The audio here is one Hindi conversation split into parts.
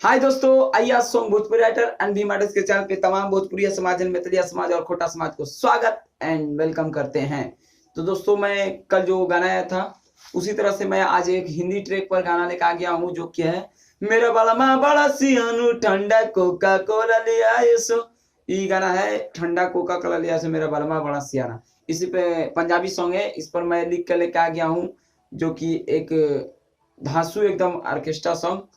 हाय दोस्तों, आइए आज सॉन्ग भोजपुरी राइटर एंड भी आर्टिस्ट के चैनल पे तमाम भोजपुरी समाज, मैथिली समाज और खोटा समाज को स्वागत एंड वेलकम करते हैं। तो दोस्तों, मैं कल जो गाना आया था उसी तरह से मैं आज एक हिंदी ट्रैक पर गाना लेकर आ गया हूँ, जो कि है मेरा बालमा बड़ा सियानु ठंडा कोका कोला ले आए सो। ये गाना है ठंडा कोका कोला ले आए सो मेरा बालमा बड़ा सियाना। इसी पे पंजाबी सॉन्ग है, इस पर मैं लिख कर लेकर आ गया हूँ, जो कि एक धांसू एकदम ऑर्केस्ट्रा सॉन्ग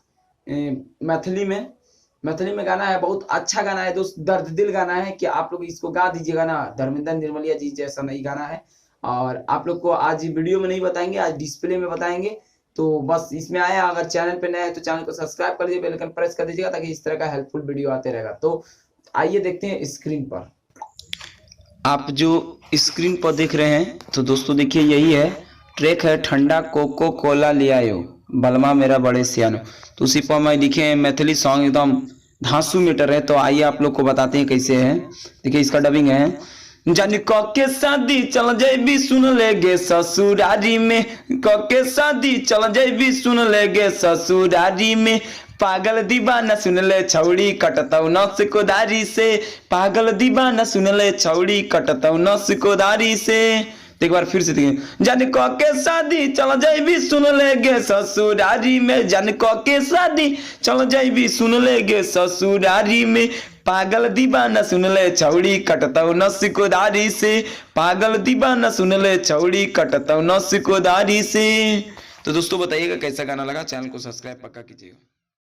मैथिली में गाना है। बहुत अच्छा गाना है दोस्त, दर्द दिल गाना है कि आप लोग इसको गा दीजिएगा ना। धर्मेंद्र निर्मलिया जी जैसा नहीं गाना है, और आप लोग को आज वीडियो में नहीं बताएंगे, आज डिस्प्ले में बताएंगे। तो बस इसमें आया, अगर चैनल पे नया है तो चैनल को सब्सक्राइब कर दीजिए, बेल आइकन प्रेस कर दीजिएगा ताकि इस तरह का हेल्पफुल वीडियो आते रहेगा। तो आइए देखते हैं स्क्रीन पर। आप जो स्क्रीन पर देख रहे हैं तो दोस्तों देखिए, यही है ट्रैक है ठंडा कोको कोला ले आयो बलमा मेरा बड़े सियानो। तो उसी पर मैं लिखे मैथिली सॉन्ग एकदम धांसू मीटर है। तो आइए आप लोग को बताते हैं कैसे है। देखिए इसका डबिंग है। जानी के शादी चल जाबी सुन लेगे ससुरारी में, के शादी चल जाबी सुन लेगे ससुरारी में। पागल दीवाना सुन ले छौड़ी कटतौ नस को दारी से, पागल दीवाना सुन ले छौड़ी कटतौ नस को दारी से। एक बार फिर से देखिए। जान के शादी चल जाबी सुन लेगे ससुरारी में, जान के शादी चल जाबी सुन लेगे ससुरारी में। पागल दीवाना सुन ले छौड़ी कटतौ नस को दारी से, पागल दीवाना सुन ले छौड़ी कटतौ नस को दारी से। तो दोस्तों बताइएगा कैसा गाना लगा, चैनल को सब्सक्राइब पक्का कीजिएगा।